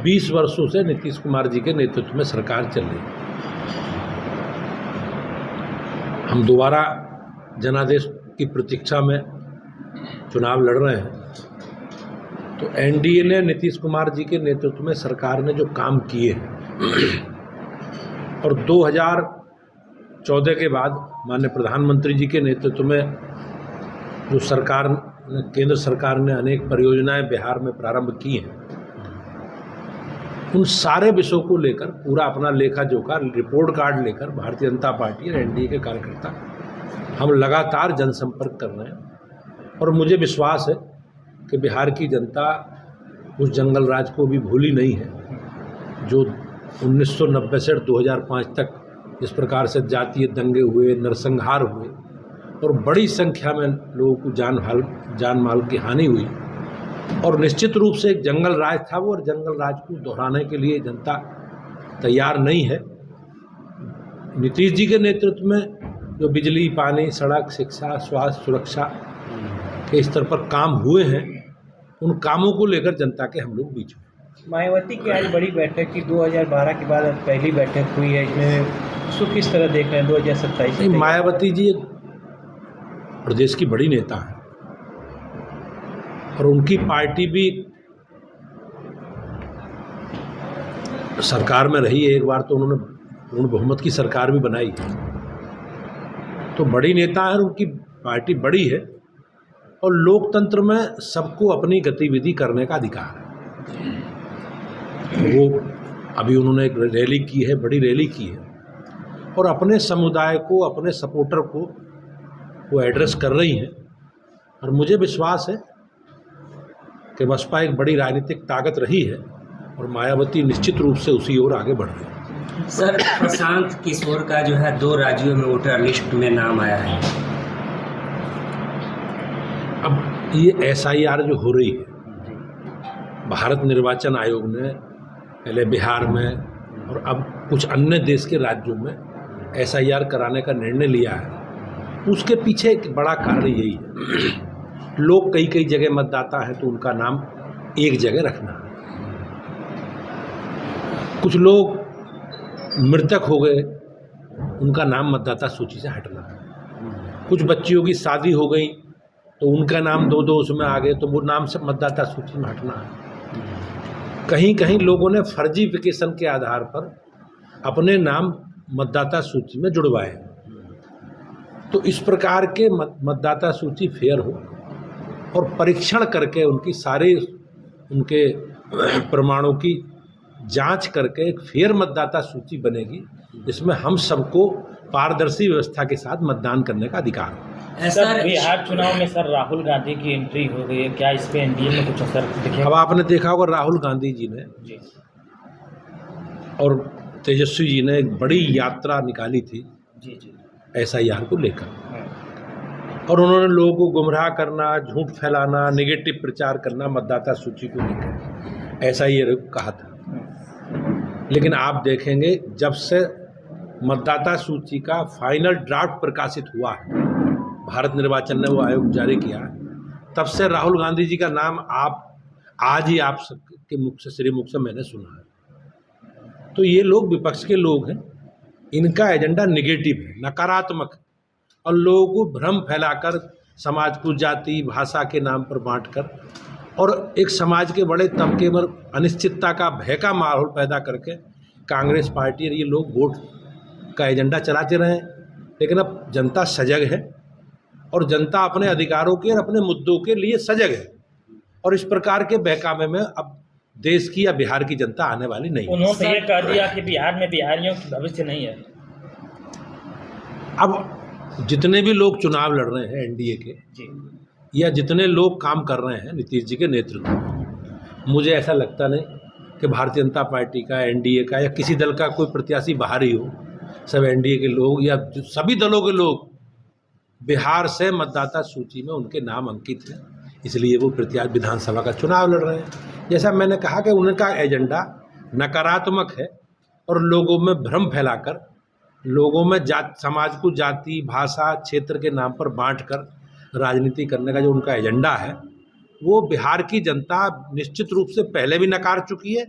20 वर्षों से नीतीश कुमार जी के नेतृत्व में सरकार चल रही है। हम दोबारा जनादेश की प्रतीक्षा में चुनाव लड़ रहे हैं। तो एनडीए ने नीतीश कुमार जी के नेतृत्व में सरकार ने जो काम किए हैं और 2014 के बाद माननीय प्रधानमंत्री जी के नेतृत्व में जो केंद्र सरकार ने अनेक परियोजनाएं बिहार में प्रारंभ की हैं, उन सारे विषयों को लेकर पूरा अपना लेखा जोखा रिपोर्ट कार्ड लेकर भारतीय जनता पार्टी और एनडीए के कार्यकर्ता हम लगातार जनसंपर्क कर रहे हैं। और मुझे विश्वास है कि बिहार की जनता उस जंगल राज को भी भूली नहीं है जो 1990 से 2005 तक जिस प्रकार से जातीय दंगे हुए, नरसंहार हुए और बड़ी संख्या में लोगों को जान माल की हानि हुई। और निश्चित रूप से एक जंगल राज था वो, और जंगल राज को दोहराने के लिए जनता तैयार नहीं है। नीतीश जी के नेतृत्व में जो बिजली, पानी, सड़क, शिक्षा, स्वास्थ्य, सुरक्षा के स्तर पर काम हुए हैं, उन कामों को लेकर जनता के हम लोग बीच में। मायावती की आज बड़ी बैठक की 2012 के बाद पहली बैठक हुई है, इसमें उसको किस तरह देख रहे हैं 2027? मायावती जी एक प्रदेश की बड़ी नेता है और उनकी पार्टी भी सरकार में रही है। एक बार तो उन्होंने पूर्ण बहुमत की सरकार भी बनाई है। तो बड़ी नेता है, उनकी पार्टी बड़ी है और लोकतंत्र में सबको अपनी गतिविधि करने का अधिकार है। वो अभी उन्होंने एक रैली की है, बड़ी रैली की है और अपने समुदाय को, अपने सपोर्टर को वो एड्रेस कर रही हैं। और मुझे विश्वास है कि बसपा एक बड़ी राजनीतिक ताकत रही है और मायावती निश्चित रूप से उसी ओर आगे बढ़ रही है। सर, प्रशांत किशोर का जो है 2 राज्यों में वोटर लिस्ट में नाम आया है। अब ये एसआईआर जो हो रही है, भारत निर्वाचन आयोग ने पहले बिहार में और अब कुछ अन्य देश के राज्यों में एसआईआर कराने का निर्णय लिया है। उसके पीछे एक बड़ा कारण यही है, लोग कई जगह मतदाता हैं तो उनका नाम एक जगह रखना है। कुछ लोग मृतक हो गए, उनका नाम मतदाता सूची से हटना है। कुछ बच्चियों की शादी हो गई तो उनका नाम दो उसमें आ गए तो वो नाम से मतदाता सूची में हटना है। कहीं लोगों ने फर्जीफिकेशन के आधार पर अपने नाम मतदाता सूची में जुड़वाए। तो इस प्रकार के मतदाता सूची फेयर हो और परीक्षण करके उनके प्रमाणों की जांच करके एक फेयर मतदाता सूची बनेगी जिसमें हम सबको पारदर्शी व्यवस्था के साथ मतदान करने का अधिकार हो। सर, बिहार चुनाव में सर राहुल गांधी की एंट्री हो गई है, क्या इस पे एनडीए में कुछ असर दिखेगा? अब आपने देखा होगा राहुल गांधी जी ने और तेजस्वी जी ने एक बड़ी यात्रा निकाली थी एसआईआर को लेकर और उन्होंने लोगों को गुमराह करना, झूठ फैलाना, नेगेटिव प्रचार करना मतदाता सूची को लेकर, ऐसा ही कहा था। लेकिन आप देखेंगे जब से मतदाता सूची का फाइनल ड्राफ्ट प्रकाशित हुआ है, भारत निर्वाचन ने वो आयोग जारी किया, तब से राहुल गांधी जी का नाम आज ही आप सबके मुख से, श्री मुख से मैंने सुना है। तो ये लोग विपक्ष के लोग हैं, इनका एजेंडा नेगेटिव है, नकारात्मक है और लोगों को भ्रम फैलाकर समाज को जाति, भाषा के नाम पर बांटकर और एक समाज के बड़े तबके पर अनिश्चितता का भय का माहौल पैदा करके कांग्रेस पार्टी और ये लोग वोट का एजेंडा चलाते रहे। लेकिन अब जनता सजग है और जनता अपने अधिकारों के और अपने मुद्दों के लिए सजग है और इस प्रकार के बहकावे में अब देश की या बिहार की जनता आने वाली नहीं है। उन्होंने ये कह दिया कि बिहार में बिहारियों की भविष्य नहीं है। अब जितने भी लोग चुनाव लड़ रहे हैं एनडीए के या जितने लोग काम कर रहे हैं नीतीश जी के नेतृत्व में, मुझे ऐसा लगता नहीं कि भारतीय जनता पार्टी का, एनडीए का या किसी दल का कोई प्रत्याशी बाहर ही हो। सब एनडीए के लोग या सभी दलों के लोग बिहार से मतदाता सूची में उनके नाम अंकित हैं, इसलिए वो प्रत्याशी विधानसभा का चुनाव लड़ रहे हैं। जैसा मैंने कहा कि उनका एजेंडा नकारात्मक है और लोगों में भ्रम फैलाकर, लोगों में समाज को जाति, भाषा, क्षेत्र के नाम पर बांटकर राजनीति करने का जो उनका एजेंडा है, वो बिहार की जनता निश्चित रूप से पहले भी नकार चुकी है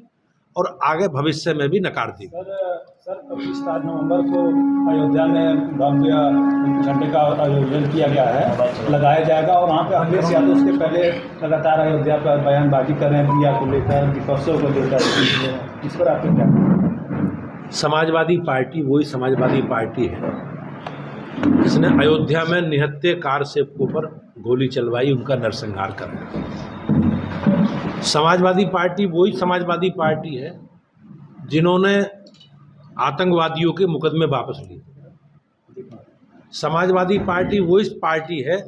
और आगे भविष्य में भी नकार देगी। सर 25 नवंबर को अयोध्या में भव्य झंडे का आयोजन किया गया है, लगाया जाएगा और वहाँ पे अखिलेश यादव उसके पहले लगातार अयोध्या पर बयानबाजी कर रहे हैं दिया को लेकर, दीपोत्सव को लेकर, इस पर आपको क्या? समाजवादी पार्टी वही समाजवादी पार्टी है जिसने अयोध्या में निहत्थे कार सेवकों पर गोली चलवाई, उनका नरसंहार करा। समाजवादी पार्टी वही समाजवादी पार्टी है जिन्होंने आतंकवादियों के मुकदमे वापस लिए। समाजवादी पार्टी वही पार्टी है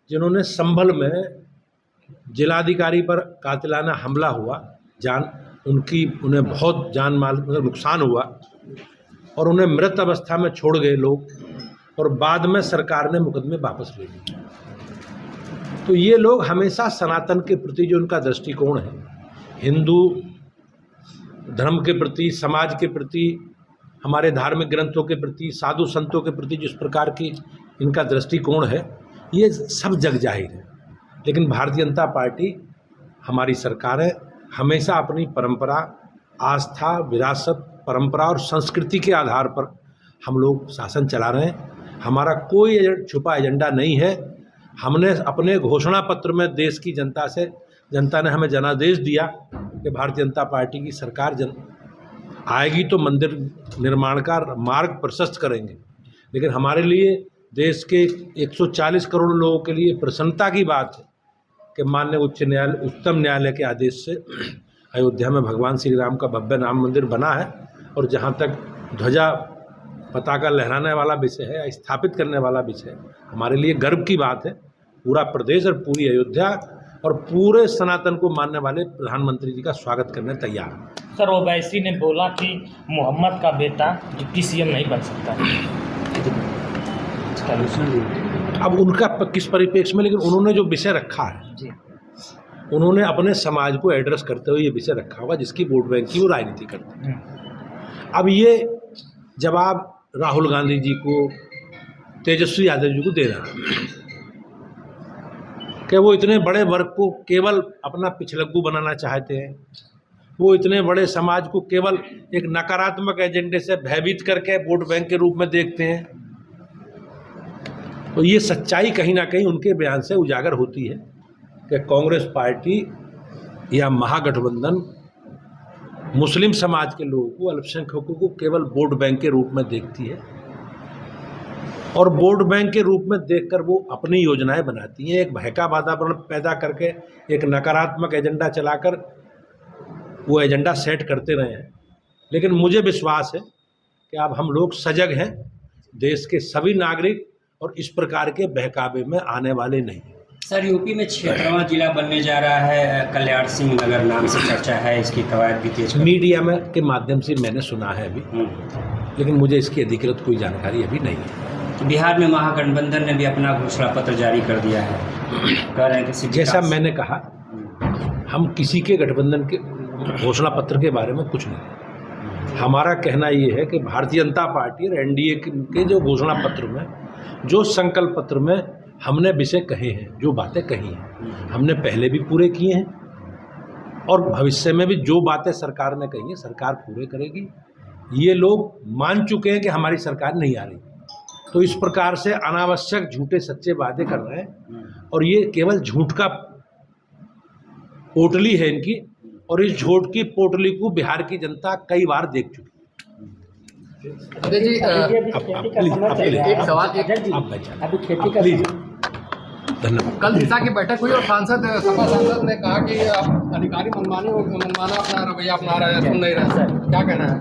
जिन्होंने संभल में जिलाधिकारी पर कातिलाना हमला हुआ, उन्हें बहुत जान माल नुकसान हुआ और उन्हें मृत अवस्था में छोड़ गए लोग, और बाद में सरकार ने मुकदमे वापस ले लिए। तो ये लोग हमेशा सनातन के प्रति जो उनका दृष्टिकोण है, हिंदू धर्म के प्रति, समाज के प्रति, हमारे धार्मिक ग्रंथों के प्रति, साधु संतों के प्रति जिस प्रकार की इनका दृष्टिकोण है, ये सब जग जाहिर है। लेकिन भारतीय जनता पार्टी हमारी सरकार है, हमेशा अपनी परंपरा, आस्था, विरासत, परंपरा और संस्कृति के आधार पर हम लोग शासन चला रहे हैं। हमारा कोई छुपा एजेंडा नहीं है। हमने अपने घोषणा पत्र में देश की जनता ने हमें जनादेश दिया कि भारतीय जनता पार्टी की सरकार आएगी तो मंदिर निर्माण का मार्ग प्रशस्त करेंगे। लेकिन हमारे लिए देश के 140 करोड़ लोगों के लिए प्रसन्नता की बात है कि माननीय उच्चतम न्यायालय के आदेश से अयोध्या में भगवान श्री राम का भव्य राम मंदिर बना है। और जहाँ तक ध्वजा पताका लहराने वाला विषय है, स्थापित करने वाला विषय है, हमारे लिए गर्व की बात है। पूरा प्रदेश और पूरी अयोध्या और पूरे सनातन को मानने वाले प्रधानमंत्री जी का स्वागत करने तैयार है। सर ओवैसी ने बोला कि मोहम्मद का बेटा डिप्टी सीएम नहीं बन सकता। अब उनका किस परिप्रेक्ष्य में, लेकिन उन्होंने जो विषय रखा है जी, उन्होंने अपने समाज को एड्रेस करते हुए ये विषय रखा होगा जिसकी वोट बैंक की वो राजनीति करते हैं। अब ये जवाब राहुल गांधी जी को, तेजस्वी यादव जी को दे रहा है कि वो इतने बड़े वर्ग को केवल अपना पिछलग्गू बनाना चाहते हैं, वो इतने बड़े समाज को केवल एक नकारात्मक एजेंडे से भयभीत करके वोट बैंक के रूप में देखते हैं। तो ये सच्चाई कहीं ना कहीं उनके बयान से उजागर होती है कि कांग्रेस पार्टी या महागठबंधन मुस्लिम समाज के लोगों को, अल्पसंख्यकों को केवल वोट बैंक के रूप में देखती है और वोट बैंक के रूप में देखकर वो अपनी योजनाएं बनाती हैं। एक भय का वातावरण पैदा करके एक नकारात्मक एजेंडा चलाकर वो एजेंडा सेट करते रहे हैं। लेकिन मुझे विश्वास है कि अब हम लोग सजग हैं, देश के सभी नागरिक और इस प्रकार के बहकावे में आने वाले नहीं। सर यूपी में 6वां जिला बनने जा रहा है, कल्याण सिंह नगर नाम से चर्चा है, इसकी कवायद भी तेज मीडिया में के माध्यम से मैंने सुना है अभी, लेकिन मुझे इसकी अधिकृत कोई जानकारी अभी नहीं है। बिहार में महागठबंधन ने भी अपना घोषणा पत्र जारी कर दिया है, कह रहे हैं कि जैसा मैंने कहा, हम किसी के गठबंधन के घोषणा पत्र के बारे में कुछ नहीं। हमारा कहना ये है कि भारतीय जनता पार्टी और एनडीए के जो घोषणा पत्र में, जो संकल्प पत्र में हमने विषय कहे हैं, जो बातें कही हैं, हमने पहले भी पूरे किए हैं और भविष्य में भी जो बातें सरकार ने कही है सरकार पूरे करेगी। ये लोग मान चुके हैं कि हमारी सरकार नहीं आ रही, तो इस प्रकार से अनावश्यक झूठे सच्चे वादे कर रहे हैं और ये केवल झूठ का पोटली है इनकी, और इस झूठ की पोटली को बिहार की जनता कई बार देख चुकी है। अजय जी, एक सवाल, अभी खेती का धन्यवाद। कल दिशा की बैठक हुई और सपा सांसद ने कहा कि आप अधिकारी मनमाना अपना रवैया अपना रहे हैं, सुन नहीं रहे, क्या कहना है?